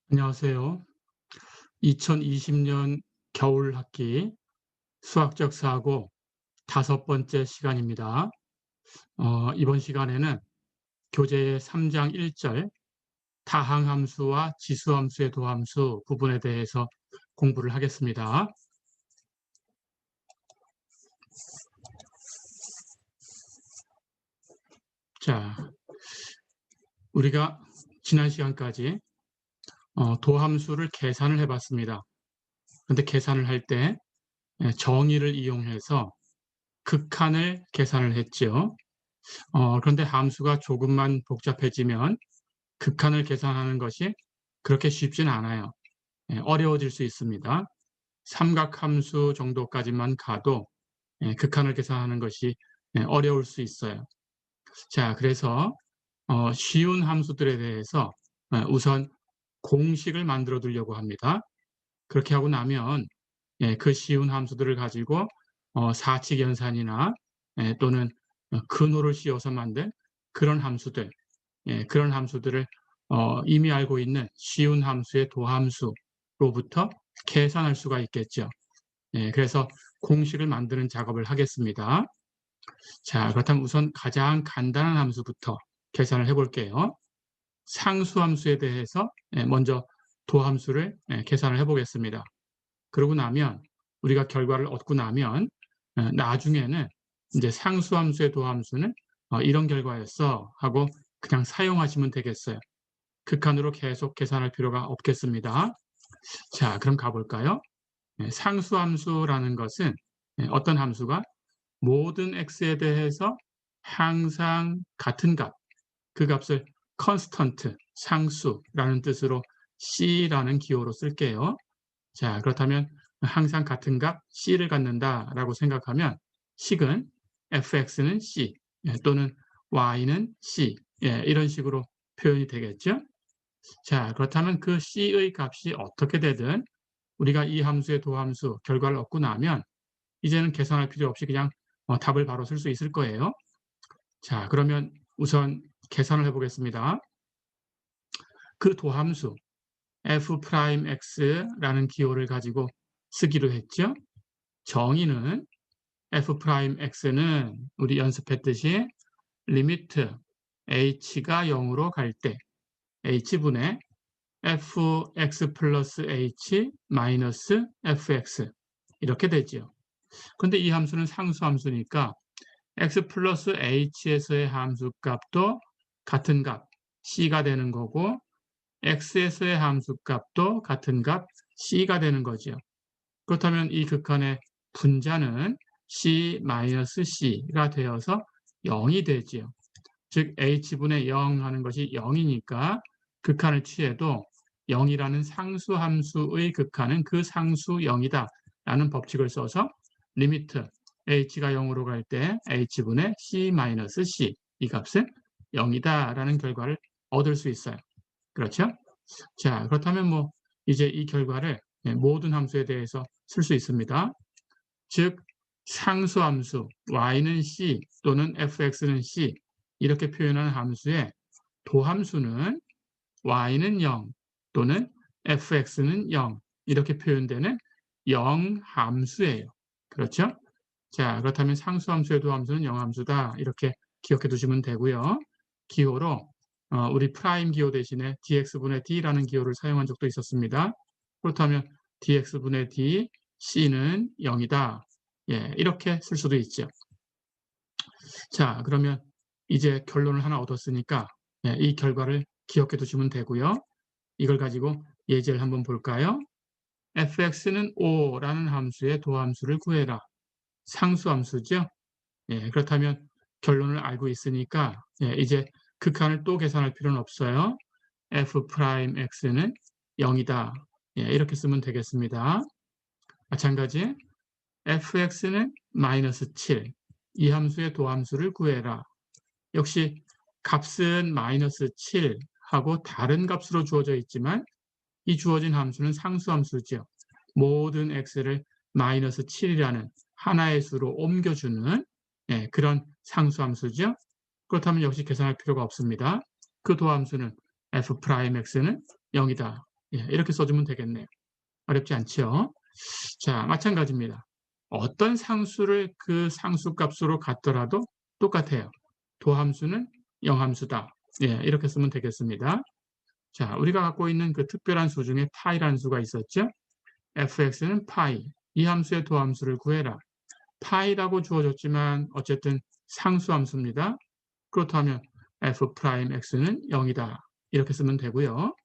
안녕하세요. 2020년 겨울 학기 수학적 사고 다섯 번째 시간입니다. 이번 시간에는 교재의 3장 1절 다항함수와 지수함수의 도함수 부분에 대해서 공부를 하겠습니다. 자, 우리가 지난 시간까지 도함수를 계산을 해봤습니다. 그런데 계산을 할 때 정의를 이용해서 극한을 계산을 했죠. 그런데 함수가 조금만 복잡해지면 극한을 계산하는 것이 그렇게 쉽지는 않아요. 어려워질 수 있습니다. 삼각함수 정도까지만 가도 극한을 계산하는 것이 어려울 수 있어요. 자, 그래서 쉬운 함수들에 대해서 우선 공식을 만들어 두려고 합니다. 그렇게 하고 나면 그 쉬운 함수들을 가지고 사칙 연산이나 또는 근호를 씌워서 만든 그런 함수들, 그런 함수들을 이미 알고 있는 쉬운 함수의 도함수로부터 계산할 수가 있겠죠. 그래서 공식을 만드는 작업을 하겠습니다. 자, 그렇다면 우선 가장 간단한 함수부터 계산을 해볼게요. 상수함수에 대해서 먼저 도함수를 계산을 해보겠습니다. 그러고 나면 우리가 결과를 얻고 나면 나중에는 이제 상수함수의 도함수는 이런 결과였어 하고 그냥 사용하시면 되겠어요. 극한으로 계속 계산할 필요가 없겠습니다. 자, 그럼 가볼까요? 상수함수라는 것은 어떤 함수가 모든 x에 대해서 항상 같은 값, 그 값을 constant, 상수라는 뜻으로 c라는 기호로 쓸게요. 자, 그렇다면 항상 같은 값 c를 갖는다라고 생각하면 식은 fx는 c 또는 y는 c 이런 식으로 표현이 되겠죠. 자, 그렇다면 그 c의 값이 어떻게 되든 우리가 이 함수의 도함수 결과를 얻고 나면 이제는 계산할 필요 없이 그냥 답을 바로 쓸 수 있을 거예요. 자, 그러면 우선 계산을 해보겠습니다. 그 도함수 f'x라는 기호를 가지고 쓰기로 했죠. 정의는 f'x는 우리 연습했듯이 리미트 h가 0으로 갈 때 h분의 fx 플러스 h 마이너스 fx 이렇게 되죠. 그런데 이 함수는 상수함수니까 x 플러스 h에서의 함수값도 같은 값 c가 되는 거고 x에서의 함수값도 같은 값 c가 되는 거죠. 그렇다면 이 극한의 분자는 c-c가 되어서 0이 되지요. 즉 h분의 0 하는 것이 0이니까 극한을 취해도 0이라는 상수함수의 극한은 그 상수 0이다 라는 법칙을 써서 리미트 h가 0으로 갈 때 h분의 c-c 이 값은 0이다 라는 결과를 얻을 수 있어요. 그렇죠? 자, 그렇다면 이제 이 결과를 모든 함수에 대해서 쓸 수 있습니다. 즉 상수함수 y는 c 또는 fx는 c 이렇게 표현하는 함수의 도함수는 y는 0 또는 fx는 0 이렇게 표현되는 0 함수예요. 그렇죠? 자, 그렇다면 상수함수의 도함수는 0 함수다. 이렇게 기억해 두시면 되고요. 기호로 우리 프라임 기호 대신에 dx분의 d라는 기호를 사용한 적도 있었습니다. 그렇다면 dx분의 d, c는 0이다. 이렇게 쓸 수도 있죠. 자, 그러면 이제 결론을 하나 얻었으니까 이 결과를 기억해 두시면 되고요. 이걸 가지고 예제를 한번 볼까요? fx는 5라는 함수의 도함수를 구해라. 상수함수죠. 그렇다면 결론을 알고 있으니까 이제 극한을 또 계산할 필요는 없어요. f'x는 0이다. 이렇게 쓰면 되겠습니다. 마찬가지 fx는 마이너스 7. 이 함수의 도함수를 구해라. 역시 값은 마이너스 7하고 다른 값으로 주어져 있지만 이 주어진 함수는 상수함수죠. 모든 x를 마이너스 7이라는 하나의 수로 옮겨주는 그런 상수함수죠. 그렇다면 역시 계산할 필요가 없습니다. 그 도함수는 f'x는 0이다. 예, 이렇게 써주면 되겠네요. 어렵지 않죠? 자, 마찬가지입니다. 어떤 상수를 그 상수값으로 갖더라도 똑같아요. 도함수는 영함수다. 예, 이렇게 쓰면 되겠습니다. 자, 우리가 갖고 있는 그 특별한 수 중에 파이라는 수가 있었죠? fx는 파이. 이 함수의 도함수를 구해라. 파이라고 주어졌지만 어쨌든 상수함수입니다. 그렇다면 f'x는 0이다. 이렇게 쓰면 되고요.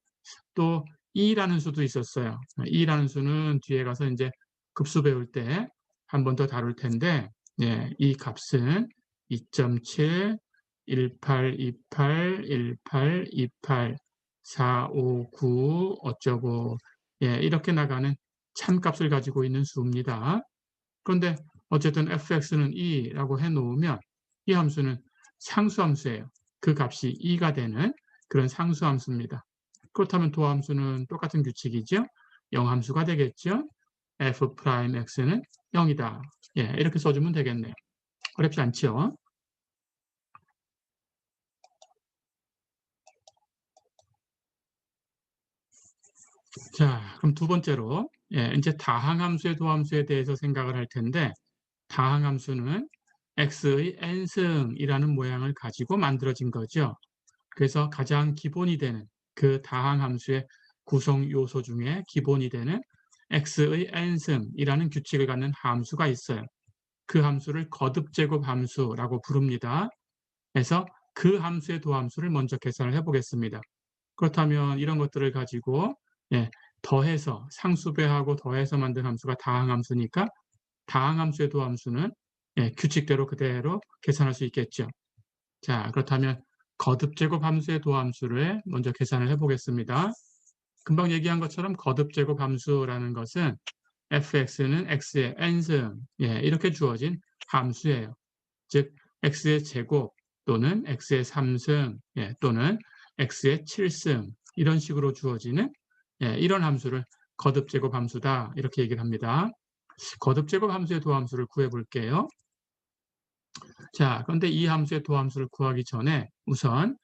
또 2라는 수도 있었어요. 2라는 수는 뒤에 가서 이제 급수 배울 때 한 번 더 다룰 텐데, 예, 이 값은 2.7, 18, 28, 18, 28, 4, 5, 9 어쩌고, 예, 이렇게 나가는 참값을 가지고 있는 수입니다. 그런데 어쨌든 fx는 2라고 해놓으면 이 함수는 상수함수예요. 그 값이 2가 되는 그런 상수함수입니다. 그렇다면 도함수는 똑같은 규칙이죠. 영함수가 되겠죠. f'x는 0이다. 예, 이렇게 써주면 되겠네요. 어렵지 않죠? 자, 그럼 두 번째로, 예, 이제 다항함수의 도함수에 대해서 생각을 할 텐데, 다항함수는 x의 n승이라는 모양을 가지고 만들어진 거죠. 그래서 가장 기본이 되는 그 다항함수의 구성 요소 중에 기본이 되는 x의 n승이라는 규칙을 갖는 함수가 있어요. 그 함수를 거듭제곱 함수라고 부릅니다. 그래서 그 함수의 도함수를 먼저 계산을 해보겠습니다. 그렇다면 이런 것들을 가지고, 예, 더해서 상수배하고 더해서 만든 함수가 다항함수니까 다항함수의 도함수는, 예, 규칙대로 그대로 계산할 수 있겠죠. 자, 그렇다면 거듭제곱 함수의 도함수를 먼저 계산을 해보겠습니다. 금방 얘기한 것처럼 거듭제곱 함수라는 것은 fx는 x의 n승, 예, 이렇게 주어진 함수예요. 즉 x의 제곱 또는 x의 3승, 예, 또는 x의 7승 이런 식으로 주어지는, 예, 이런 함수를 거듭제곱 함수다 이렇게 얘기를 합니다. 거듭제곱 함수의 도함수를 구해볼게요. 자, 그런데 이 함수의 도함수를 구하기 전에 우선,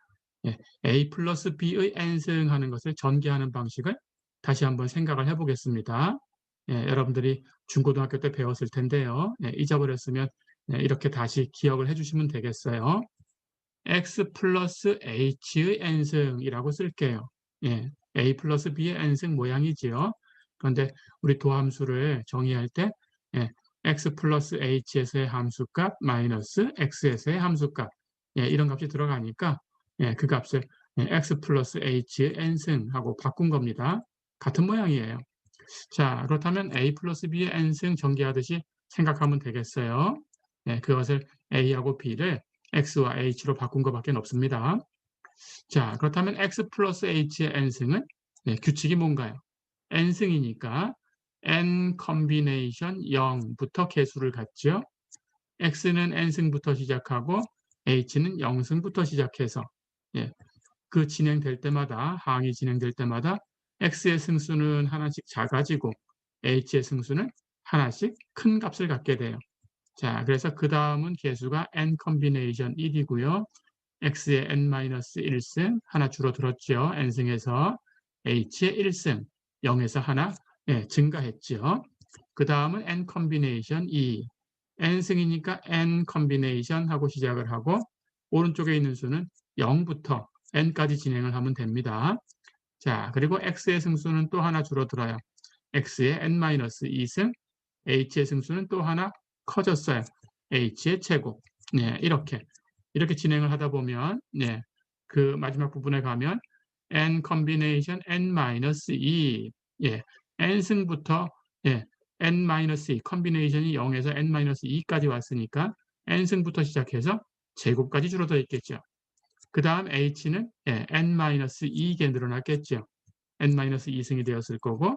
예, a 플러스 b의 n승 하는 것을 전개하는 방식을 다시 한번 생각을 해보겠습니다. 예, 여러분들이 중고등학교 때 배웠을 텐데요. 예, 잊어버렸으면, 예, 이렇게 다시 기억을 해주시면 되겠어요. x 플러스 h의 n승이라고 쓸게요. 예, a 플러스 b의 n승 모양이지요. 그런데 우리 도함수를 정의할 때, 예, x 플러스 h에서의 함수값 마이너스 x에서의 함수값, 예, 이런 값이 들어가니까, 예, 그 값을, 예, x 플러스 h의 n승하고 바꾼 겁니다. 같은 모양이에요. 자, 그렇다면 a 플러스 b의 n승 전개하듯이 생각하면 되겠어요. 예, 그것을 a하고 b를 x와 h로 바꾼 것밖에 없습니다. 자, 그렇다면 x 플러스 h의 n승은, 네, 규칙이 뭔가요? n승이니까 n 컨비네이션 0부터 개수를 갖죠. x는 n승부터 시작하고 h는 0승부터 시작해서, 예, 그 진행될 때마다, 항이 진행될 때마다 x의 승수는 하나씩 작아지고 h의 승수는 하나씩 큰 값을 갖게 돼요. 자, 그래서 그 다음은 개수가 n 컨비네이션 1이고요. x의 n-1승 하나 줄어들었죠. n승에서 h의 1승 0에서 하나, 예, 증가했죠. 그 다음은 n 컨비네이션 2. n승이니까 n 컨비네이션 하고 시작을 하고 오른쪽에 있는 수는 0부터 n까지 진행을 하면 됩니다. 자, 그리고 x의 승수는 또 하나 줄어들어요. x의 n-2승, h의 승수는 또 하나 커졌어요. h의 제곱. 네, 이렇게 진행을 하다 보면, 네, 그 마지막 부분에 가면 n 컨비네이션 n-2, 예, n승부터, 예, n-2 컨비네이션이 0에서 n-2까지 왔으니까 n승부터 시작해서 제곱까지 줄어들어 있겠죠. 그 다음 h는, 예, n-2개 늘어났겠죠. n-2승이 되었을 거고,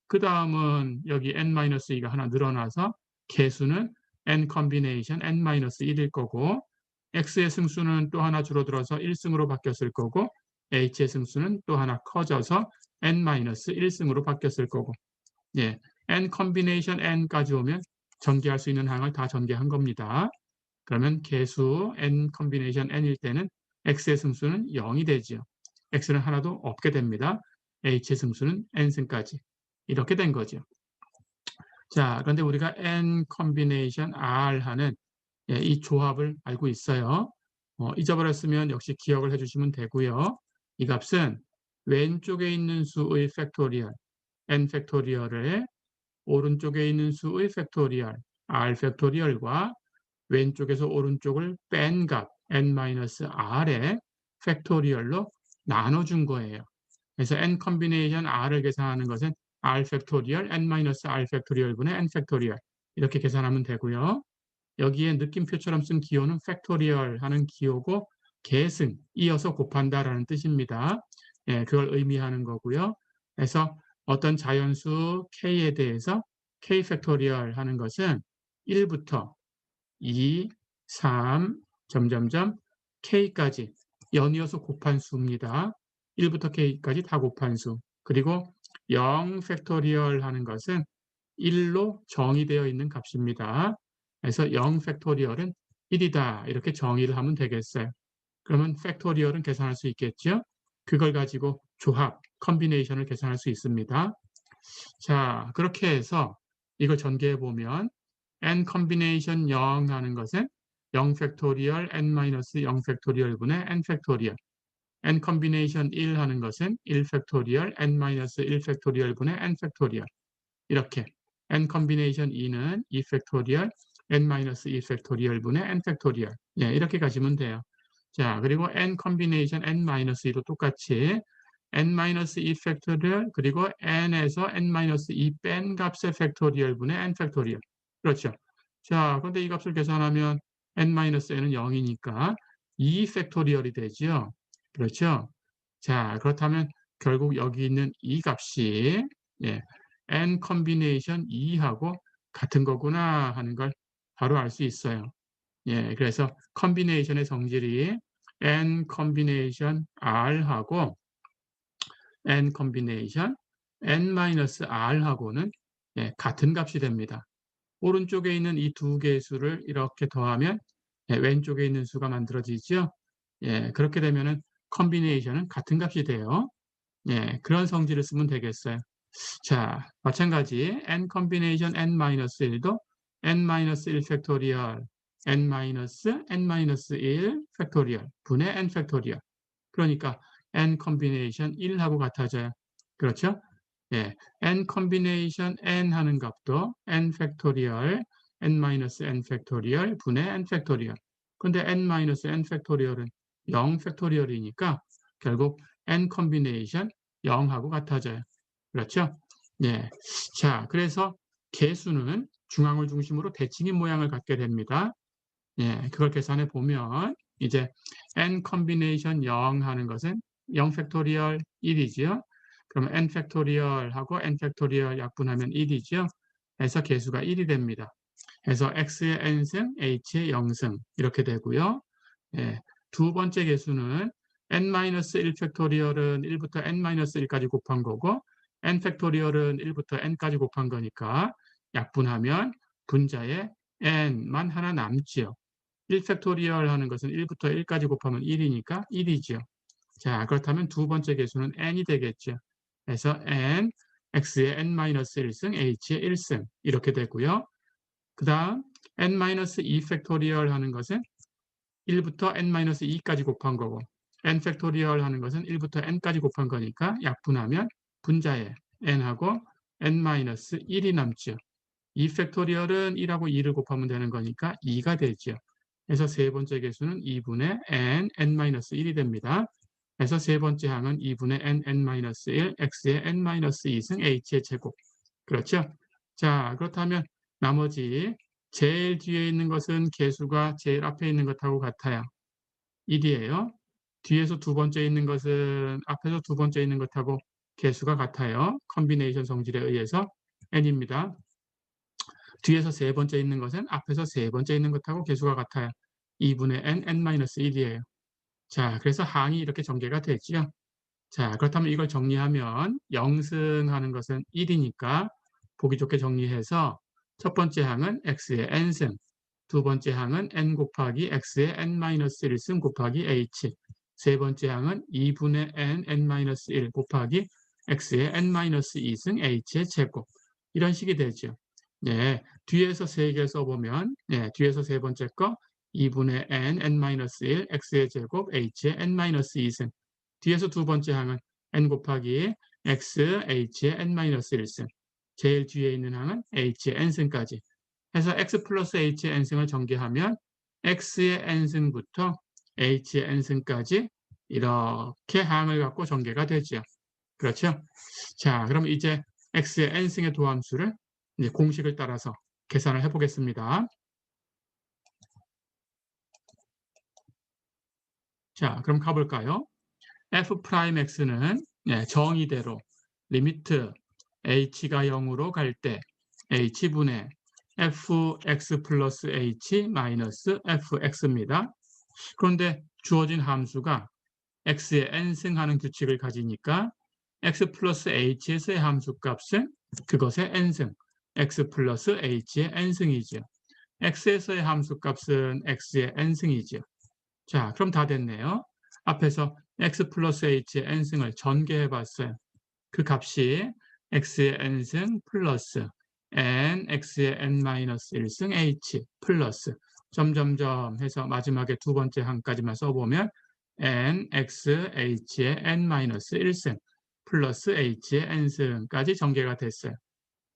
그 다음은 여기 n-2가 하나 늘어나서 개수는 n 컨비네이션 n-1일 거고, x의 승수는 또 하나 줄어들어서 1승으로 바뀌었을 거고, h의 승수는 또 하나 커져서 n-1승으로 바뀌었을 거고, 예, n 컨비네이션 n까지 오면 전개할 수 있는 항을 다 전개한 겁니다. 그러면 개수 n 컨비네이션 n일 때는 x의 승수는 0이 되죠. x는 하나도 없게 됩니다. h의 승수는 n승까지 이렇게 된 거죠. 자, 그런데 우리가 n 컨비네이션 r 하는 이 조합을 알고 있어요. 잊어버렸으면 역시 기억을 해주시면 되고요. 이 값은 왼쪽에 있는 수의 팩토리얼 n 팩토리얼을 오른쪽에 있는 수의 팩토리얼 r 팩토리얼과 왼쪽에서 오른쪽을 뺀 값 n-r의 팩토리얼로 나눠준 거예요. 그래서 n 컨비네이션 r을 계산하는 것은 r 팩토리얼 n-r 팩토리얼분의 n 팩토리얼 이렇게 계산하면 되고요. 여기에 느낌표처럼 쓴 기호는 팩토리얼 하는 기호고 계승, 이어서 곱한다라는 뜻입니다. 그걸 의미하는 거고요. 그래서 어떤 자연수 k에 대해서 k 팩토리얼 하는 것은 1부터 2, 3, 점점점 k까지 연이어서 곱한 수입니다. 1부터 k까지 다 곱한 수. 그리고 0 팩토리얼 하는 것은 1로 정의되어 있는 값입니다. 그래서 0 팩토리얼은 1이다. 이렇게 정의를 하면 되겠어요. 그러면 팩토리얼은 계산할 수 있겠죠? 그걸 가지고 조합, 컨비네이션을 계산할 수 있습니다. 자, 그렇게 해서 이걸 전개해 보면 n 컨비네이션 0 하는 것은 0 팩토리얼 n-0 팩토리얼분의 n 팩토리얼 n 컨비네이션 1 하는 것은 1 팩토리얼 n-1 팩토리얼분의 n 팩토리얼 이렇게 n 컨비네이션 2는 2 팩토리얼 n-2 팩토리얼분의 n 팩토리얼 이렇게 가시면 돼요. 자, 그리고 n 컨비네이션 n-2도 똑같이 n-2 팩토리얼 그리고 n에서 n-2 뺀 값의 팩토리얼분의 n 팩토리얼 그렇죠. 자, 그런데 이 값을 계산하면 n-n은 0이니까 2 팩토리얼이 되죠. 그렇죠. 자, 그렇다면 결국 여기 있는 이 값이 n 컨비네이션 2하고 같은 거구나 하는 걸 바로 알 수 있어요. 그래서 컨비네이션의 성질이 n 컨비네이션 r하고 n 컨비네이션 n-r하고는 같은 값이 됩니다. 오른쪽에 있는 이 두 개의 수를 이렇게 더하면 왼쪽에 있는 수가 만들어지죠. 그렇게 되면은 컨비네이션은 같은 값이 돼요. 그런 성질을 쓰면 되겠어요. 자, 마찬가지 n 컨비네이션 n-1도 n-1 팩토리얼 n-1 팩토리얼 분의 n 팩토리얼 그러니까 n 컨비네이션 1하고 같아져요. 그렇죠? n 컨비네이션 n 하는 값도 n 팩토리얼 n-n 팩토리얼 분의 n 팩토리얼 근데 n-n 팩토리얼은 0 팩토리얼이니까 결국 n 컨비네이션 0하고 같아져요. 그렇죠? 자, 그래서 개수는 중앙을 중심으로 대칭인 모양을 갖게 됩니다. 그걸 계산해 보면 이제 n 컨비네이션 0 하는 것은 0 팩토리얼 1이지요. 그러면 n 팩토리얼하고 n 팩토리얼 약분하면 1이죠. 그래서 개수가 1이 됩니다. 그래서 x의 n승, h의 0승 이렇게 되고요. 두 번째 개수는 n-1 팩토리얼은 1부터 n-1까지 곱한 거고 n 팩토리얼은 1부터 n까지 곱한 거니까 약분하면 분자에 n만 하나 남지요. 1 팩토리얼 하는 것은 1부터 1까지 곱하면 1이니까 1이죠. 자, 그렇다면 두 번째 개수는 n이 되겠죠. 그래서 n, x의 n-1승, h의 1승 이렇게 되고요. 그 다음 n-2 팩토리얼 하는 것은 1부터 n-2까지 곱한 거고 n 팩토리얼 하는 것은 1부터 n까지 곱한 거니까 약분하면 분자에 n하고 n-1이 남죠. 2 팩토리얼은 1하고 2를 곱하면 되는 거니까 2가 되죠. 그래서 세 번째 개수는 2분의 n, n-1이 됩니다. 그래서 세 번째 항은 2분의 n, n-1, x의 n-2승 h의 제곱. 그렇죠? 자, 그렇다면 나머지 제일 뒤에 있는 것은 개수가 제일 앞에 있는 것하고 같아요. 1이에요. 뒤에서 두 번째 있는 것은 앞에서 두 번째 있는 것하고 개수가 같아요. 컨비네이션 성질에 의해서 n입니다. 뒤에서 세 번째 있는 것은 앞에서 세 번째 있는 것하고 개수가 같아요. 2분의 n, n-1이에요. 자, 그래서 항이 이렇게 전개가 되지요. 자, 그렇다면 이걸 정리하면 0승하는 것은 1이니까 보기 좋게 정리해서 첫 번째 항은 x의 n승, 두 번째 항은 n 곱하기 x의 n-1승 곱하기 h, 세 번째 항은 2분의 n, n-1 곱하기 x의 n-2승 h의 제곱. 이런 식이 되죠. 네, 뒤에서 3개 써보면 네, 뒤에서 세 번째 거 2분의 n-1 x의 제곱 h의 n-2승. 뒤에서 두 번째 항은 n 곱하기 x h의 n-1승. 제일 뒤에 있는 항은 h의 n승까지 해서 x 플러스 h의 n승을 전개하면 x의 n승부터 h의 n승까지 이렇게 항을 갖고 전개가 되죠. 그렇죠? 자, 그럼 이제 x의 n승의 도함수를 이제 공식을 따라서 계산을 해보겠습니다. 자, 그럼 가볼까요? f'x는 정의대로 리미트 h가 0으로 갈 때 h분의 fx 플러스 h 마이너스 fx입니다. 그런데 주어진 함수가 x의 n승하는 규칙을 가지니까 x 플러스 h에서의 함수값은 그것의 n승, x 플러스 h의 n승이죠. x에서의 함수값은 x의 n승이죠. 자, 그럼 다 됐네요. 앞에서 x 플러스 h의 n승을 전개해봤어요. 그 값이 x의 n승 플러스 n, x의 n-1승 h 플러스 점점점 해서 마지막에 두 번째 항까지만 써보면 n, x, h의 n-1승 플러스 h의 n승까지 전개가 됐어요.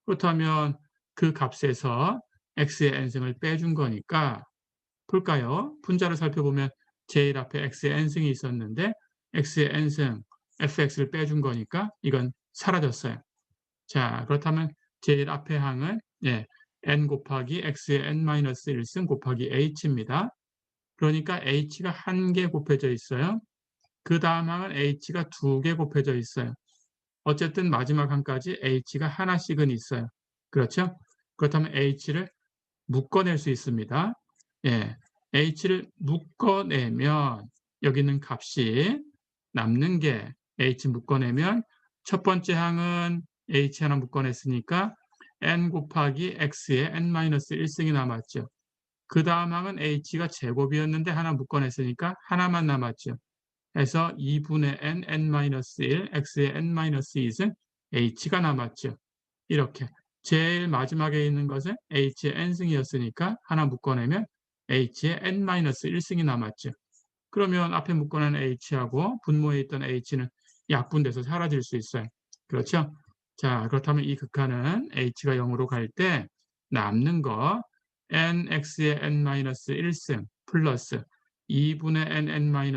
그렇다면 그 값에서 x의 n승을 빼준 거니까 볼까요? 분자를 살펴보면 제일 앞에 x의 n승이 있었는데 x의 n승 fx를 빼준 거니까 이건 사라졌어요. 자, 그렇다면 제일 앞에 항은 n 곱하기 x의 n-1승 곱하기 h입니다. 그러니까 h가 1개 곱해져 있어요. 그 다음 항은 h가 2개 곱해져 있어요. 어쨌든 마지막 항까지 h가 하나씩은 있어요. 그렇죠? 그렇다면 h를 묶어낼 수 있습니다. 예, h를 묶어내면 여기 있는 값이 남는 게 h 묶어내면 첫 번째 항은 h 하나 묶어냈으니까 n 곱하기 x의 n-1승이 남았죠. 그 다음 항은 h가 제곱이었는데 하나 묶어냈으니까 하나만 남았죠. 해서 2분의 n-1 x의 n-2승 h가 남았죠. 이렇게 제일 마지막에 있는 것은 h의 n승이었으니까 하나 묶어내면 h의 n-1승이 남았죠. 그러면 앞에 묶어낸 h하고 분모에 있던 h는 약분돼서 사라질 수 있어요. 그렇죠? 자, 그렇다면 이 극한은 h가 0으로 갈 때 남는 거 nx의 n-1승 플러스 2분의 n-1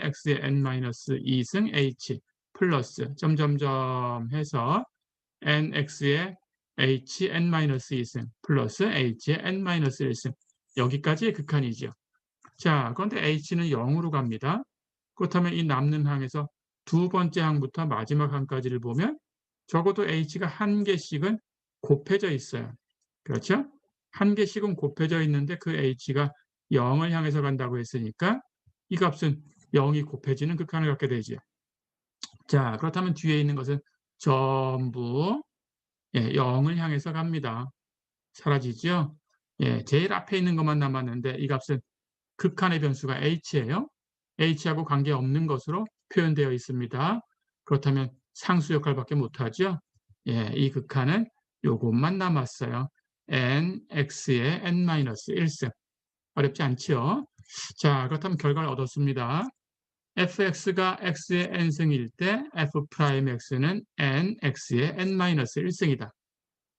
x의 n-2승 h 플러스 점점점 해서 nx의 h n-2승 플러스 h의 n-1승 여기까지의 극한이죠. 자, 그런데 h는 0으로 갑니다. 그렇다면 이 남는 항에서 두 번째 항부터 마지막 항까지를 보면 적어도 h가 1개씩은 곱해져 있어요. 그렇죠? 1개씩은 곱해져 있는데 그 h가 0을 향해서 간다고 했으니까 이 값은 0이 곱해지는 극한을 갖게 되죠. 자, 그렇다면 뒤에 있는 것은 전부 0을 향해서 갑니다. 사라지죠? 제일 앞에 있는 것만 남았는데 이 값은 극한의 변수가 h예요. h하고 관계없는 것으로 표현되어 있습니다. 그렇다면 상수 역할밖에 못하죠. 이 극한은 요것만 남았어요. n, x의 n-1승. 어렵지 않지요? 자, 그렇다면 결과를 얻었습니다. fx가 x의 n승일 때 f'x는 n, x의 n-1승이다.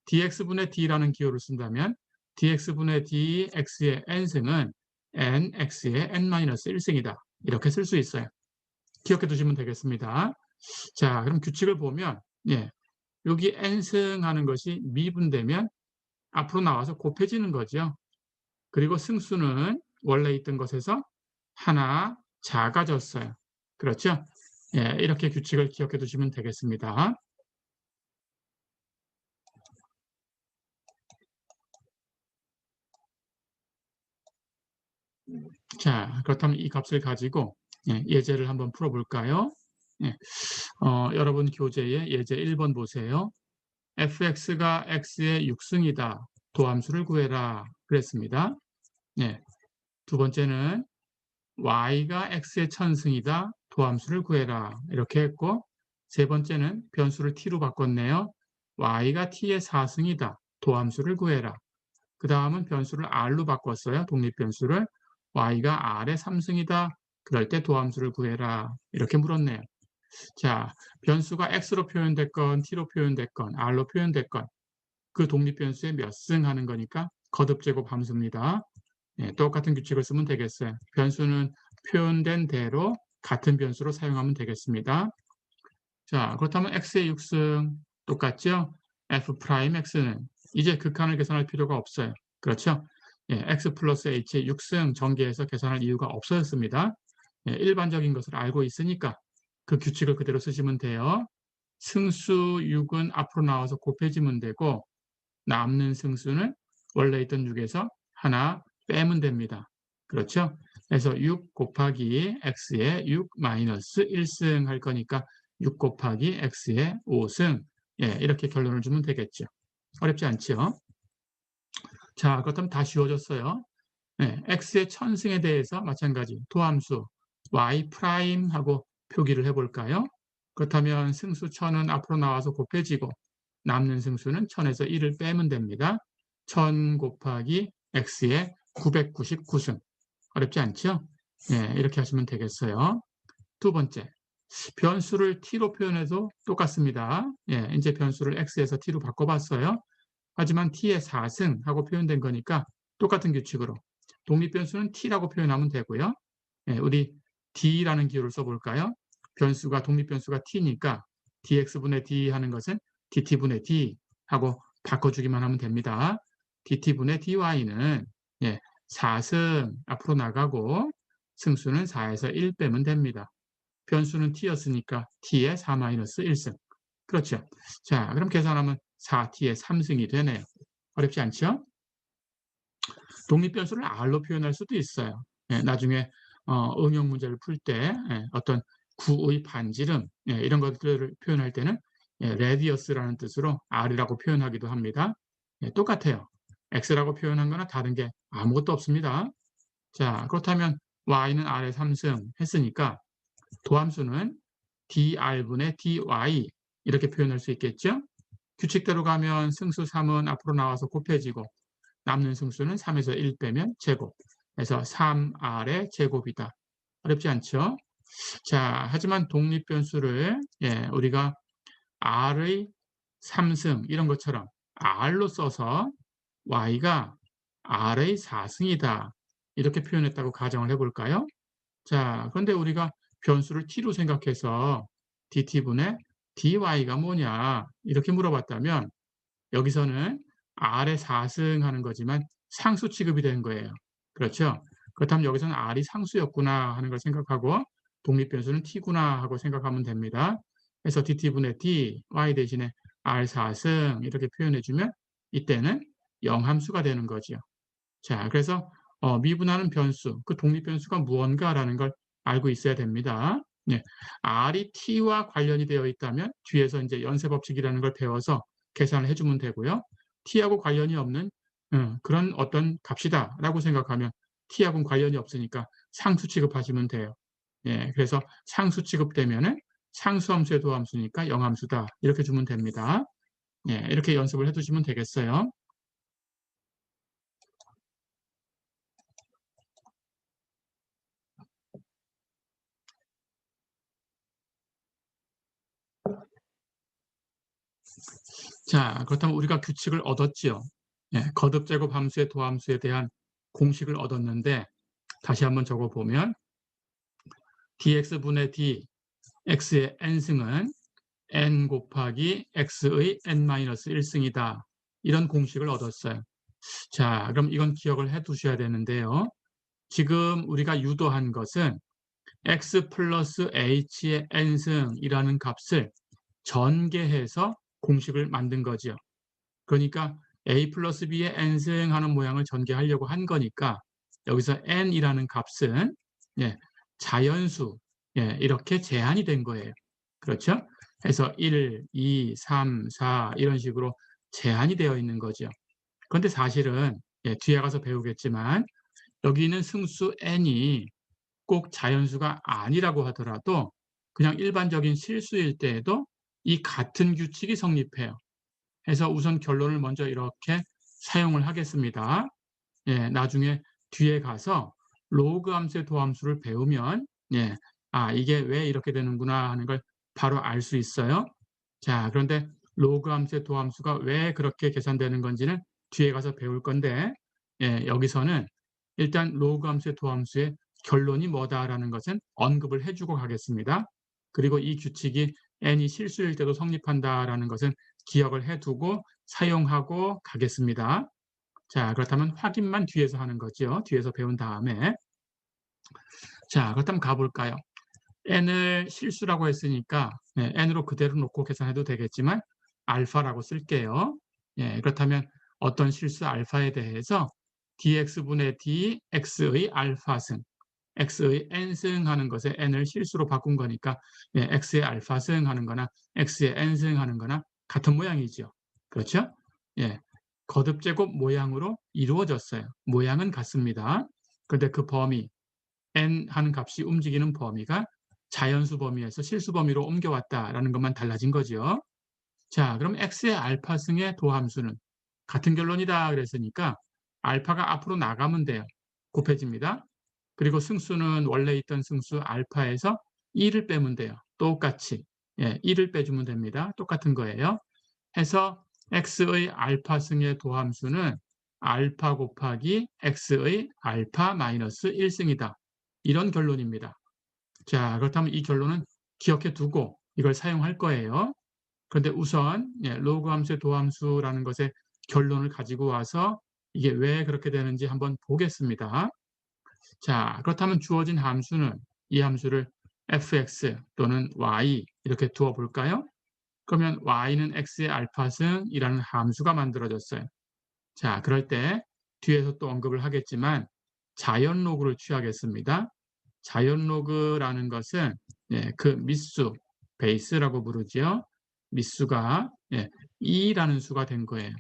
dx분의 d라는 기호를 쓴다면 dx분의 d, x의 n승은 n, x의 n-1승이다. 이렇게 쓸 수 있어요. 기억해 두시면 되겠습니다. 자, 그럼 규칙을 보면 여기 n승 하는 것이 미분되면 앞으로 나와서 곱해지는 거죠. 그리고 승수는 원래 있던 것에서 하나 작아졌어요. 그렇죠? 이렇게 규칙을 기억해 두시면 되겠습니다. 자, 그렇다면 이 값을 가지고 예제를 한번 풀어볼까요? 여러분 교재에 예제 1번 보세요. fx가 x의 6승이다. 도함수를 구해라. 그랬습니다. 두 번째는 y가 x의 1000승이다. 도함수를 구해라. 이렇게 했고 세 번째는 변수를 t로 바꿨네요. y가 t의 4승이다. 도함수를 구해라. 그 다음은 변수를 r로 바꿨어요. 독립변수를. y가 r의 3승이다. 그럴 때 도함수를 구해라. 이렇게 물었네요. 자, 변수가 x로 표현됐건 t로 표현됐건 r로 표현됐건 그 독립변수의 몇 승 하는 거니까 거듭제곱 함수입니다. 네, 똑같은 규칙을 쓰면 되겠어요. 변수는 표현된 대로 같은 변수로 사용하면 되겠습니다. 자, 그렇다면 x의 6승 똑같죠? f'x는 이제 극한을 계산할 필요가 없어요. 그렇죠? 예, x 플러스 h의 6승 전개해서 계산할 이유가 없어졌습니다. 예, 일반적인 것을 알고 있으니까 그 규칙을 그대로 쓰시면 돼요. 승수 6은 앞으로 나와서 곱해지면 되고 남는 승수는 원래 있던 6에서 하나 빼면 됩니다. 그렇죠? 그래서 6 곱하기 x의 6 마이너스 1승 할 거니까 6 곱하기 x의 5승. 예, 이렇게 결론을 주면 되겠죠. 어렵지 않죠? 자, 그렇다면 다 쉬워졌어요. 네, x의 1000승에 대해서 마찬가지 도함수 y 프라임하고 표기를 해볼까요? 그렇다면 승수 1000은 앞으로 나와서 곱해지고 남는 승수는 1000에서 1을 빼면 됩니다. 1000 곱하기 x의 999승. 어렵지 않죠? 네, 이렇게 하시면 되겠어요. 두 번째, 변수를 t로 표현해도 똑같습니다. 예, 이제 변수를 x에서 t로 바꿔봤어요. 하지만 t의 4승 하고 표현된 거니까 똑같은 규칙으로 독립변수는 t라고 표현하면 되고요. 예, 우리 d라는 기호를 써볼까요? 변수가 독립변수가 t니까 dx분의 d 하는 것은 dt분의 d 하고 바꿔주기만 하면 됩니다. dt분의 dy는 예, 4승 앞으로 나가고 승수는 4에서 1 빼면 됩니다. 변수는 t였으니까 t의 4-1승. 그렇죠. 자, 그럼 계산하면 4t의 3승이 되네요. 어렵지 않죠? 독립변수를 r로 표현할 수도 있어요. 예, 나중에 응용 문제를 풀 때 어떤 구의 반지름 이런 것들을 표현할 때는 radius라는 뜻으로 r이라고 표현하기도 합니다. 똑같아요. x라고 표현한 거나 다른 게 아무것도 없습니다. 자, 그렇다면 y는 r의 3승 했으니까 도함수는 dr분의 dy 이렇게 표현할 수 있겠죠? 규칙대로 가면 승수 3은 앞으로 나와서 곱해지고 남는 승수는 3에서 1 빼면 제곱. 그래서 3r의 제곱이다. 어렵지 않죠? 자, 하지만 독립변수를 우리가 r의 3승 이런 것처럼 r로 써서 y가 r의 4승이다. 이렇게 표현했다고 가정을 해볼까요? 자, 그런데 우리가 변수를 t로 생각해서 dt분의 dy가 뭐냐 이렇게 물어봤다면 여기서는 r의 4승 하는 거지만 상수 취급이 되는 거예요. 그렇죠? 그렇다면 여기서는 r이 상수였구나 하는 걸 생각하고 독립변수는 t구나 하고 생각하면 됩니다. 그래서 dt분의 d, y 대신에 r 4승 이렇게 표현해주면 이때는 영함수가 되는 거죠. 자, 그래서 미분하는 변수, 그 독립변수가 무언가라는 걸 알고 있어야 됩니다. 예, r이 t와 관련이 되어 있다면 뒤에서 이제 연쇄법칙이라는 걸 배워서 계산을 해주면 되고요. t하고 관련이 없는 그런 어떤 값이다라고 생각하면 t하고는 관련이 없으니까 상수 취급하시면 돼요. 예, 그래서 상수 취급되면은 상수함수의 도함수니까 영함수다 이렇게 주면 됩니다. 예, 이렇게 연습을 해두시면 되겠어요. 자, 그렇다면 우리가 규칙을 얻었지요. 예, 거듭제곱 함수의 도함수에 대한 공식을 얻었는데 다시 한번 적어보면 dx분의 d, x의 n승은 n 곱하기 x의 n-1승이다. 이런 공식을 얻었어요. 자, 그럼 이건 기억을 해 두셔야 되는데요. 지금 우리가 유도한 것은 x 플러스 h의 n승이라는 값을 전개해서 공식을 만든 거죠. 그러니까 a 플러스 b의 n승 하는 모양을 전개하려고 한 거니까 여기서 n이라는 값은 자연수 이렇게 제한이 된 거예요. 그렇죠? 그래서 1, 2, 3, 4 이런 식으로 제한이 되어 있는 거죠. 그런데 사실은 뒤에 가서 배우겠지만 여기 있는 승수 n이 꼭 자연수가 아니라고 하더라도 그냥 일반적인 실수일 때에도 이 같은 규칙이 성립해요. 해서 우선 결론을 먼저 이렇게 사용을 하겠습니다. 예, 나중에 뒤에 가서 로그 함수의 도함수를 배우면 예, 이게 왜 이렇게 되는구나 하는 걸 바로 알 수 있어요. 자, 그런데 로그 함수의 도함수가 왜 그렇게 계산되는 건지는 뒤에 가서 배울 건데 예, 여기서는 일단 로그 함수의 도함수의 결론이 뭐다라는 것은 언급을 해주고 가겠습니다. 그리고 이 규칙이 n이 실수일 때도 성립한다라는 것은 기억을 해두고 사용하고 가겠습니다. 자, 그렇다면 확인만 뒤에서 하는 거죠. 뒤에서 배운 다음에. 자, 그렇다면 가볼까요? n을 실수라고 했으니까 n으로 그대로 놓고 계산해도 되겠지만 알파라고 쓸게요. 예, 그렇다면 어떤 실수 알파에 대해서 dx분의 dx의 알파승, x의 n승 하는 것에 n을 실수로 바꾼 거니까 x의 알파승 하는 거나 x의 n승 하는 거나 같은 모양이죠. 그렇죠? 예, 거듭제곱 모양으로 이루어졌어요. 모양은 같습니다. 그런데 그 범위, n 하는 값이 움직이는 범위가 자연수 범위에서 실수 범위로 옮겨왔다라는 것만 달라진 거죠. 자, 그럼 x의 알파승의 도함수는 같은 결론이다 그랬으니까 알파가 앞으로 나가면 돼요. 곱해집니다. 그리고 승수는 원래 있던 승수 알파에서 2를 빼면 돼요. 똑같이. 예, 2를 빼주면 됩니다. 똑같은 거예요. 해서 x의 알파승의 도함수는 알파 곱하기 x의 알파 마이너스 1승이다. 이런 결론입니다. 자, 그렇다면 이 결론은 기억해 두고 이걸 사용할 거예요. 그런데 우선 로그 함수의 도함수라는 것의 결론을 가지고 와서 이게 왜 그렇게 되는지 한번 보겠습니다. 자, 그렇다면 주어진 함수는 이 함수를 fx 또는 y 이렇게 두어 볼까요? 그러면 y는 x의 알파승이라는 함수가 만들어졌어요. 자, 그럴 때 뒤에서 또 언급을 하겠지만 자연 로그를 취하겠습니다. 자연 로그라는 것은 그 밑수, 베이스라고 부르죠. 밑수가 2라는 수가 된 거예요.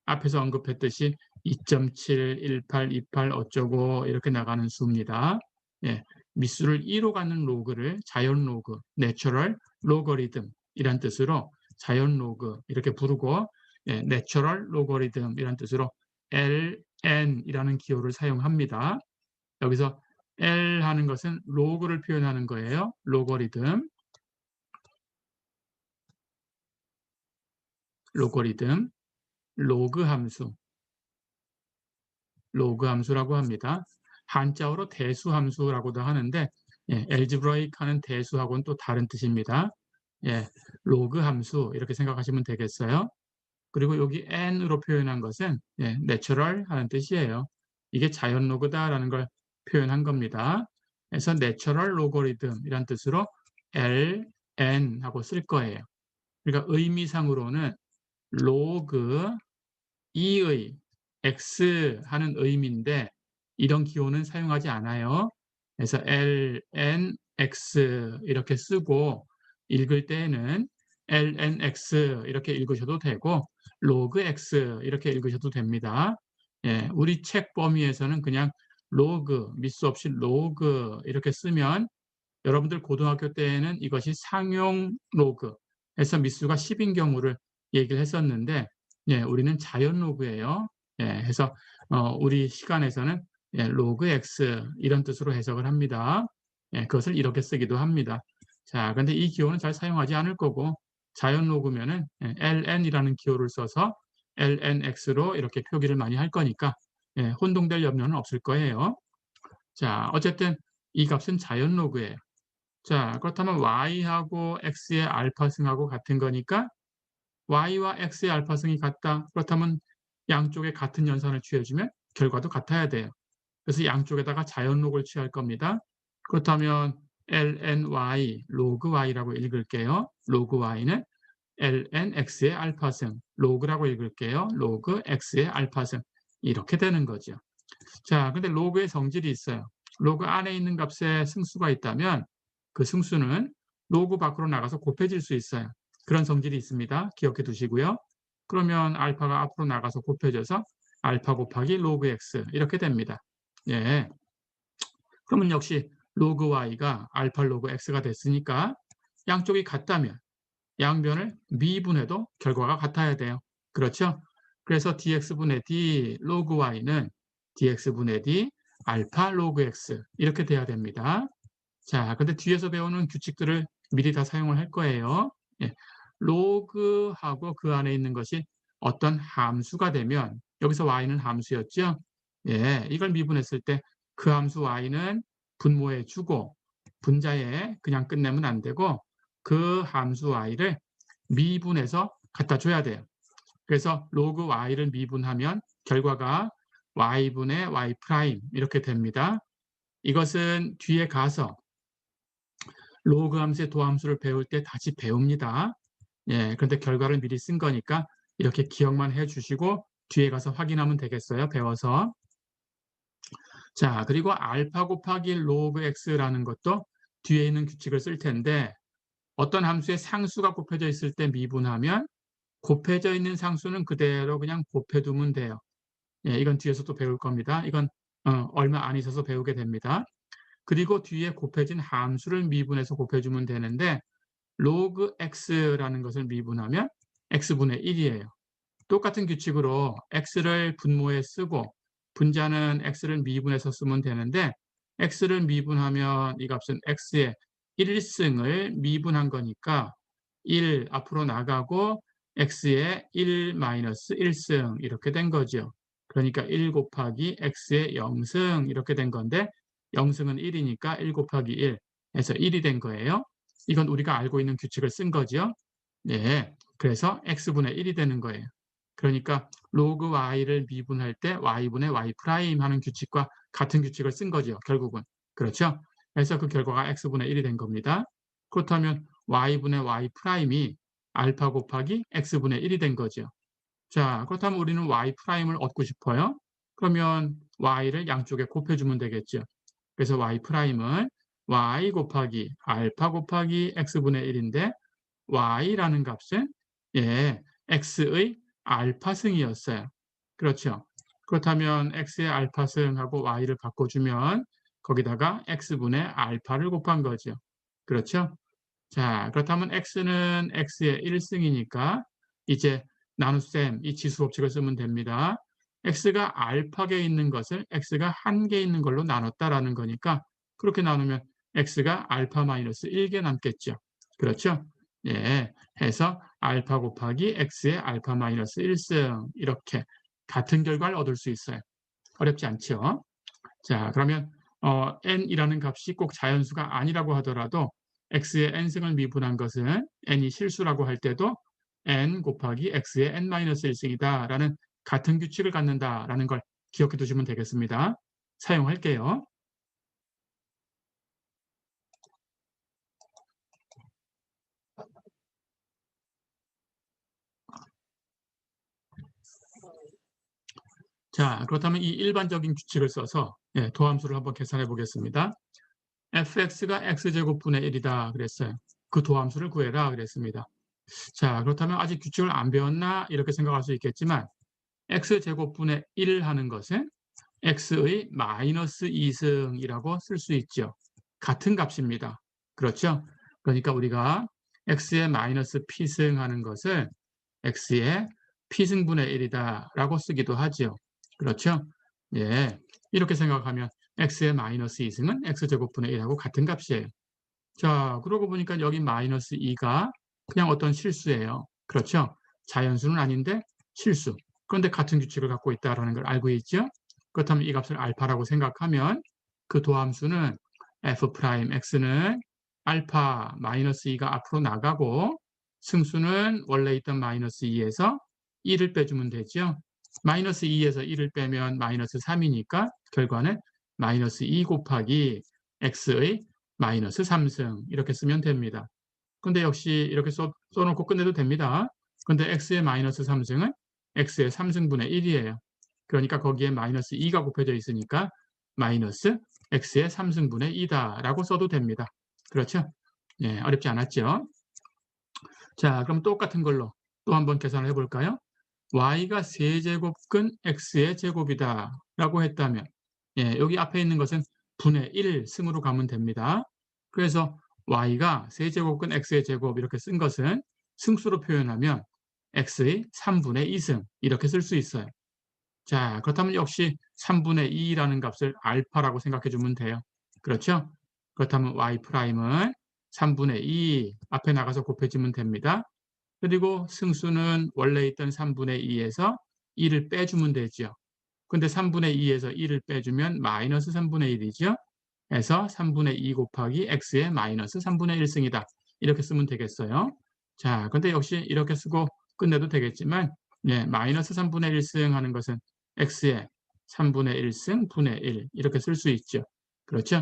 앞에서 언급했듯이 2.7, 18, 28 어쩌고 이렇게 나가는 수입니다. 예, 밑수를 2로 가는 로그를 자연 로그, 내추럴 로거리즘 이란 뜻으로 자연 로그 이렇게 부르고 내추럴 로거리즘 이란 뜻으로 ln이라는 기호를 사용합니다. 여기서 L 하는 것은 로그를 표현하는 거예요. 로거리즘, 로거리즘, 로그 함수, 로그 함수라고 합니다. 한자어로 대수 함수라고도 하는데 엘지브라익 하는 대수하고는 또 다른 뜻입니다. 로그 함수 이렇게 생각하시면 되겠어요. 그리고 여기 n으로 표현한 것은 내추럴 하는 뜻이에요. 이게 자연 로그다라는 걸 표현한 겁니다. 그래서 내추럴 로거리즘이란 뜻으로 ln 하고 쓸 거예요. 그러니까 의미상으로는 로그 2의 x 하는 의미인데 이런 기호는 사용하지 않아요. 그래서 lnx 이렇게 쓰고 읽을 때에는 lnx 이렇게 읽으셔도 되고 로그 x 이렇게 읽으셔도 됩니다. 우리 책 범위에서는 그냥 로그, 밑수 없이 로그 이렇게 쓰면 여러분들 고등학교 때에는 이것이 상용 로그 해서 밑수가 10인 경우를 얘기를 했었는데 우리는 자연 로그예요. 해서 우리 시간에서는 로그 x 이런 뜻으로 해석을 합니다. 그것을 이렇게 쓰기도 합니다. 자, 그런데 이 기호는 잘 사용하지 않을 거고 자연 로그면은 ln이라는 기호를 써서 lnx로 이렇게 표기를 많이 할 거니까 혼동될 염려는 없을 거예요. 자, 어쨌든 이 값은 자연 로그예요. 자, 그렇다면 y하고 x의 알파승하고 같은 거니까 y와 x의 알파승이 같다. 그렇다면 양쪽에 같은 연산을 취해주면 결과도 같아야 돼요. 그래서 양쪽에다가 자연 로그를 취할 겁니다. 그렇다면 lny, 로그 y라고 읽을게요. 로그 y는 lnx의 알파승, 로그라고 읽을게요. 로그 x의 알파승. 이렇게 되는 거죠. 자, 근데 로그의 성질이 있어요. 로그 안에 있는 값에 승수가 있다면 그 승수는 로그 밖으로 나가서 곱해질 수 있어요. 그런 성질이 있습니다. 기억해 두시고요. 그러면 알파가 앞으로 나가서 곱해져서 알파 곱하기 로그 x 이렇게 됩니다. 그러면 역시 로그 y가 알파 로그 x가 됐으니까 양쪽이 같다면 양변을 미분해도 결과가 같아야 돼요. 그렇죠? 그래서 dx분의 d 로그 y는 dx분의 d 알파 로그 x 이렇게 돼야 됩니다. 자, 근데 뒤에서 배우는 규칙들을 미리 다 사용을 할 거예요. 예, 로그하고 그 안에 있는 것이 어떤 함수가 되면 여기서 y는 함수였죠. 예, 이걸 미분했을 때 그 함수 y는 분모에 주고 분자에 그냥 끝내면 안 되고 그 함수 y를 미분해서 갖다 줘야 돼요. 그래서 로그 y를 미분하면 결과가 y분의 y 프라임 이렇게 됩니다. 이것은 뒤에 가서 로그 함수의 도함수를 배울 때 다시 배웁니다. 예, 그런데 결과를 미리 쓴 거니까 이렇게 기억만 해주시고 뒤에 가서 확인하면 되겠어요. 배워서. 자, 그리고 알파 곱하기 로그 x라는 것도 뒤에 있는 규칙을 쓸 텐데 어떤 함수의 상수가 곱해져 있을 때 미분하면 곱해져 있는 상수는 그대로 그냥 곱해두면 돼요. 예, 이건 뒤에서 또 배울 겁니다. 이건 얼마 안 있어서 배우게 됩니다. 그리고 뒤에 곱해진 함수를 미분해서 곱해주면 되는데 로그 x라는 것을 미분하면 x분의 1이에요. 똑같은 규칙으로 x를 분모에 쓰고 분자는 x를 미분해서 쓰면 되는데 x를 미분하면 이 값은 x의 1승을 미분한 거니까 1 앞으로 나가고 x의 1 마이너스 1승 이렇게 된 거죠. 그러니까 1 곱하기 x의 0승 이렇게 된 건데 0승은 1이니까 1 곱하기 1 해서 1이 된 거예요. 이건 우리가 알고 있는 규칙을 쓴 거죠. 네, 그래서 x분의 1이 되는 거예요. 그러니까 로그 y를 미분할 때 y분의 y 프라임 하는 규칙과 같은 규칙을 쓴 거죠. 결국은. 그렇죠? 그래서 그 결과가 x분의 1이 된 겁니다. 그렇다면 y분의 y 프라임이 알파 곱하기 x분의 1이 된 거죠. 자, 그렇다면 우리는 y 프라임을 얻고 싶어요. 그러면 y를 양쪽에 곱해주면 되겠죠. 그래서 y 프라임은 y 곱하기 알파 곱하기 x분의 1인데 y라는 값은 예, x의 알파승이었어요. 그렇죠. 그렇다면 x의 알파승하고 y를 바꿔주면 거기다가 x분의 알파를 곱한 거죠. 그렇죠. 자, 그렇다면 x는 x의 1승이니까 이제 나눗셈 이 지수 법칙을 쓰면 됩니다. x가 알파계에 있는 것을 x가 한 개 있는 걸로 나눴다라는 거니까 그렇게 나누면 x가 알파 마이너스 1개 남겠죠. 그렇죠? 예, 해서 알파 곱하기 x의 알파 마이너스 1승 이렇게 같은 결과를 얻을 수 있어요. 어렵지 않죠? 자, 그러면 n이라는 값이 꼭 자연수가 아니라고 하더라도 x의 n승을 미분한 것은 n이 실수라고 할 때도 n 곱하기 x의 n-1승이다라는 같은 규칙을 갖는다라는 걸 기억해 두시면 되겠습니다. 사용할게요. 자, 그렇다면 이 일반적인 규칙을 써서 도함수를 한번 계산해 보겠습니다. fx가 x제곱분의 1이다 그랬어요. 그 도함수를 구해라 그랬습니다. 자, 그렇다면 아직 규칙을 안 배웠나 이렇게 생각할 수 있겠지만 x제곱분의 1 하는 것은 x의 마이너스 2승이라고 쓸 수 있죠. 같은 값입니다. 그렇죠? 그러니까 우리가 x의 마이너스 p승 하는 것을 x의 p승분의 1이다라고 쓰기도 하죠. 그렇죠? 예, 이렇게 생각하면 x의 마이너스 2승은 x제곱분의 1하고 같은 값이에요. 자, 그러고 보니까 여기 마이너스 2가 그냥 어떤 실수예요. 그렇죠? 자연수는 아닌데 실수. 그런데 같은 규칙을 갖고 있다는 걸 알고 있죠? 그렇다면 이 값을 알파라고 생각하면 그 도함수는 f'x는 알파 마이너스 2가 앞으로 나가고 승수는 원래 있던 마이너스 2에서 1을 빼주면 되죠. 마이너스 2에서 1을 빼면 마이너스 3이니까 결과는 마이너스 2 곱하기 x의 마이너스 3승 이렇게 쓰면 됩니다. 근데 역시 이렇게 써놓고 끝내도 됩니다. 근데 x의 마이너스 3승은 x의 3승분의 1이에요. 그러니까 거기에 마이너스 2가 곱해져 있으니까 마이너스 x의 3승분의 2다라고 써도 됩니다. 그렇죠? 예, 어렵지 않았죠? 자, 그럼 똑같은 걸로 또 한번 계산을 해볼까요? y가 세제곱근 x의 제곱이다 라고 했다면 예, 여기 앞에 있는 것은 분의 1승으로 가면 됩니다. 그래서 y가 세제곱근 x의 제곱 이렇게 쓴 것은 승수로 표현하면 x의 3분의 2승 이렇게 쓸 수 있어요. 자, 그렇다면 역시 3분의 2라는 값을 알파라고 생각해 주면 돼요. 그렇죠? 그렇다면 y'은 3분의 2 앞에 나가서 곱해지면 됩니다. 그리고 승수는 원래 있던 3분의 2에서 1을 빼주면 되죠. 근데 3분의 2에서 1을 빼주면 마이너스 3분의 1이죠. 해서 3분의 2 곱하기 x의 마이너스 3분의 1승이다. 이렇게 쓰면 되겠어요. 자, 근데 역시 이렇게 쓰고 끝내도 되겠지만 예, 마이너스 3분의 1승 하는 것은 x의 3분의 1승 분의 1 이렇게 쓸 수 있죠. 그렇죠?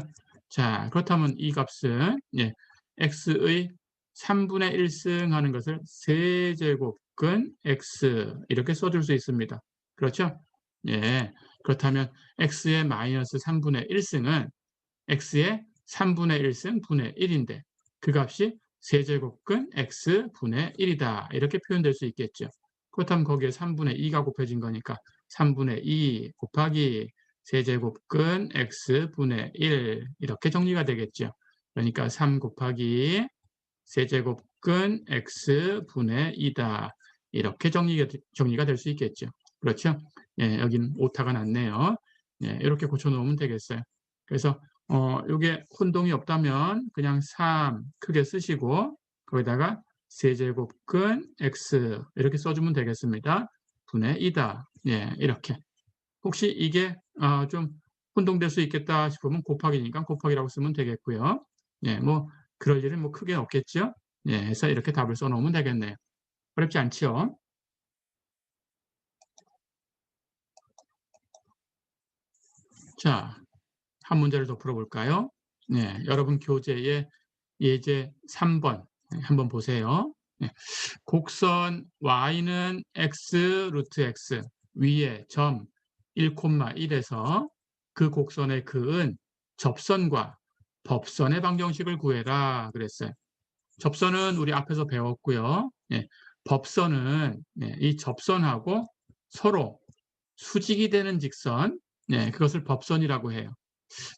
자, 그렇다면 이 값은 예, x의 3분의 1승 하는 것을 세제곱근 x 이렇게 써줄 수 있습니다. 그렇죠? 예, 그렇다면 x의 마이너스 3분의 1승은 x의 3분의 1승 분의 1인데 그 값이 세제곱근 x분의 1이다. 이렇게 표현될 수 있겠죠. 그렇다면 거기에 3분의 2가 곱해진 거니까 3분의 2 곱하기 세제곱근 x분의 1 이렇게 정리가 되겠죠. 그러니까 3 곱하기 세제곱근 x분의 2다. 이렇게 정리가 될 수 있겠죠. 그렇죠? 예, 여기는 오타가 났네요. 예, 이렇게 고쳐놓으면 되겠어요. 그래서 요게 혼동이 없다면 그냥 3 크게 쓰시고 거기다가 세제곱근 x 이렇게 써주면 되겠습니다. 분의 2다. 예, 이렇게. 혹시 이게 좀 혼동될 수 있겠다 싶으면 곱하기니까 곱하기라고 쓰면 되겠고요. 예, 뭐 그럴 일은 뭐 크게 없겠죠. 예, 해서 이렇게 답을 써놓으면 되겠네요. 어렵지 않죠? 자, 한 문제를 더 풀어볼까요? 네, 여러분 교재에 예제 3번 한번 보세요. 네, 곡선 y는 x 루트 x 위에 점 1,1에서 그 곡선의 그은 접선과 법선의 방정식을 구해라 그랬어요. 접선은 우리 앞에서 배웠고요. 예, 법선은 이 접선하고 서로 수직이 되는 직선, 그것을 법선이라고 해요.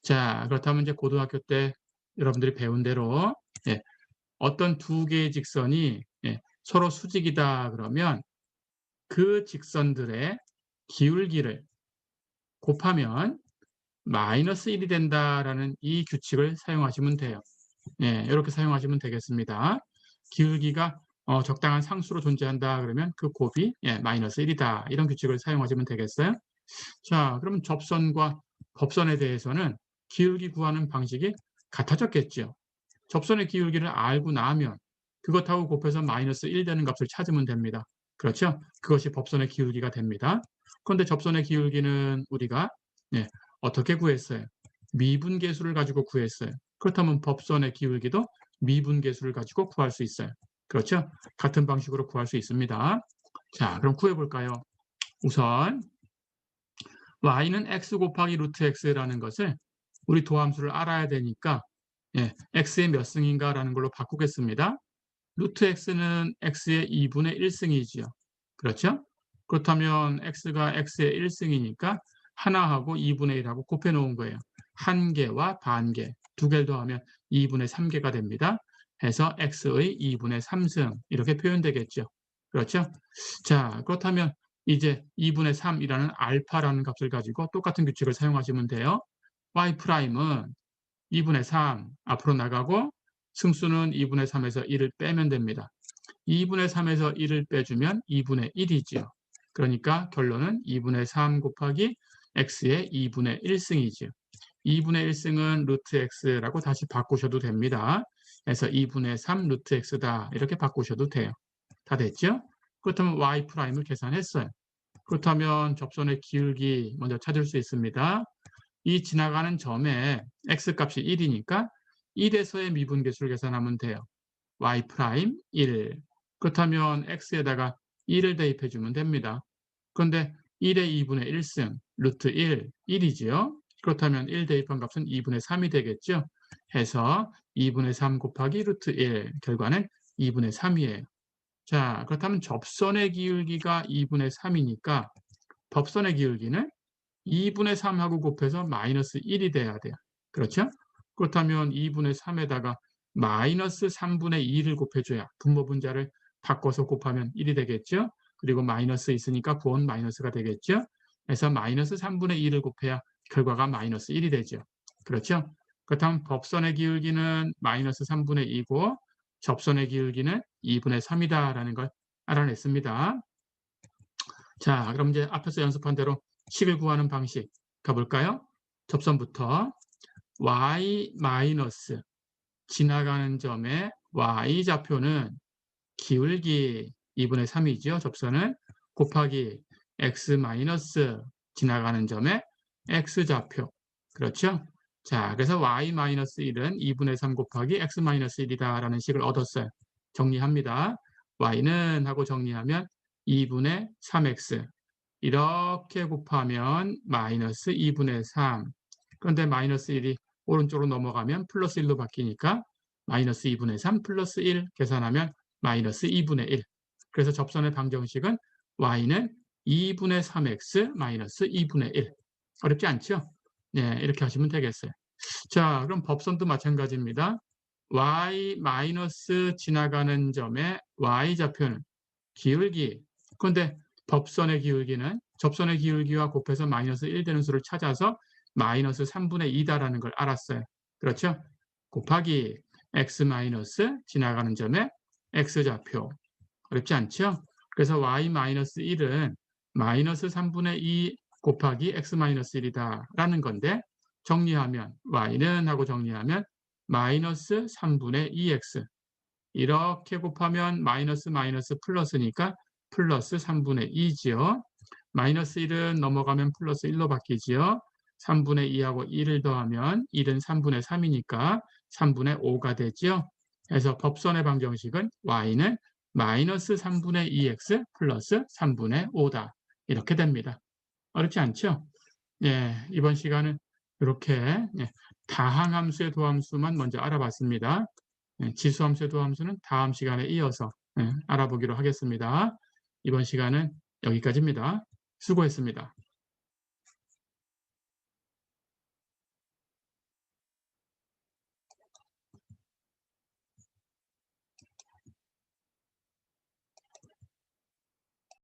자, 그렇다면 이제 고등학교 때 여러분들이 배운 대로 예, 어떤 두 개의 직선이 서로 수직이다 그러면 그 직선들의 기울기를 곱하면 마이너스 1이 된다라는 이 규칙을 사용하시면 돼요. 예, 이렇게 사용하시면 되겠습니다. 기울기가 적당한 상수로 존재한다 그러면 그 곱이 마이너스 1이다. 이런 규칙을 사용하시면 되겠어요. 자, 그러면 접선과 법선에 대해서는 기울기 구하는 방식이 같아졌겠죠. 접선의 기울기를 알고 나면 그것하고 곱해서 마이너스 1 되는 값을 찾으면 됩니다. 그렇죠? 그것이 법선의 기울기가 됩니다. 그런데 접선의 기울기는 우리가 어떻게 구했어요? 미분계수를 가지고 구했어요. 그렇다면 법선의 기울기도 미분계수를 가지고 구할 수 있어요. 그렇죠? 같은 방식으로 구할 수 있습니다. 자, 그럼 구해볼까요? 우선 y는 x 곱하기 루트 x라는 것을 우리 도함수를 알아야 되니까 x의 몇 승인가라는 걸로 바꾸겠습니다. 루트 x는 x의 2분의 1승이지요. 그렇죠? 그렇다면 x가 x의 1승이니까 하나하고 2분의 1하고 곱해 놓은 거예요. 한 개와 반개, 두 개를 더하면 2분의 3개가 됩니다. 해서 x의 2분의 3승 이렇게 표현되겠죠. 그렇죠? 자, 그렇다면 이제 2분의 3이라는 알파라는 값을 가지고 똑같은 규칙을 사용하시면 돼요. y'은 2분의 3 앞으로 나가고 승수는 2분의 3에서 1을 빼면 됩니다. 2분의 3에서 1을 빼주면 2분의 1이지요. 그러니까 결론은 2분의 3 곱하기 x의 2분의 1승이지요. 2분의 1승은 루트 x라고 다시 바꾸셔도 됩니다. 그래서 2분의 3 루트 x다 이렇게 바꾸셔도 돼요. 다 됐죠? 그렇다면 y'을 계산했어요. 그렇다면 접선의 기울기 먼저 찾을 수 있습니다. 이 지나가는 점에 x값이 1이니까 1에서의 미분계수를 계산하면 돼요. y' 1. 그렇다면 x에다가 1을 대입해 주면 됩니다. 그런데 1의 2분의 1승, 루트 1, 1이지요. 그렇다면 1 대입한 값은 2분의 3이 되겠죠. 해서 2분의 3 곱하기 루트 1, 결과는 2분의 3이에요. 자, 그렇다면 접선의 기울기가 2분의 3이니까 법선의 기울기는 2분의 3하고 곱해서 마이너스 1이 돼야 돼요. 그렇죠? 그렇다면 2분의 3에다가 마이너스 3분의 2를 곱해줘야 분모 분자를 바꿔서 곱하면 1이 되겠죠. 그리고 마이너스 있으니까 부호는 마이너스가 되겠죠. 그래서 마이너스 3분의 2를 곱해야 결과가 마이너스 1이 되죠. 그렇죠? 그렇다면 법선의 기울기는 마이너스 3분의 2고 접선의 기울기는 2분의 3이다라는 걸 알아냈습니다. 자, 그럼 이제 앞에서 연습한 대로 식을 구하는 방식 가볼까요? 접선부터 y 마이너스 지나가는 점의 y좌표는 기울기 2분의 3이죠. 접선은 곱하기 x 마이너스 지나가는 점의 x좌표. 그렇죠? 자, 그래서 y 마이너스 1은 2분의 3 곱하기 x 마이너스 1이다라는 식을 얻었어요. 정리합니다. y는 하고 정리하면 2분의 3x 이렇게 곱하면 마이너스 2분의 3. 그런데 마이너스 1이 오른쪽으로 넘어가면 플러스 1로 바뀌니까 마이너스 2분의 3 플러스 1 계산하면 마이너스 2분의 1. 그래서 접선의 방정식은 y는 2분의 3x 마이너스 2분의 1. 어렵지 않죠? 네, 이렇게 하시면 되겠어요. 자, 그럼 법선도 마찬가지입니다. y 마이너스 지나가는 점의 y좌표는 기울기. 그런데 법선의 기울기는 접선의 기울기와 곱해서 마이너스 1 되는 수를 찾아서 마이너스 3분의 2다라는 걸 알았어요. 그렇죠? 곱하기 x 마이너스 지나가는 점의 x좌표. 어렵지 않죠? 그래서 y 마이너스 1은 마이너스 3분의 2 곱하기 x 마이너스 1이다라는 건데 정리하면 y는 하고 정리하면 마이너스 3분의 2x 이렇게 곱하면 마이너스 마이너스 플러스니까 플러스 3분의 2지요. 마이너스 1은 넘어가면 플러스 1로 바뀌지요. 3분의 2하고 1을 더하면 1은 3분의 3이니까 3분의 5가 되죠. 그래서 법선의 방정식은 y는 마이너스 3분의 2x 플러스 3분의 5다. 이렇게 됩니다. 어렵지 않죠? 예, 이번 시간은 이렇게 다항함수의 도함수만 먼저 알아봤습니다. 지수함수의 도함수는 다음 시간에 이어서 알아보기로 하겠습니다. 이번 시간은 여기까지입니다. 수고했습니다.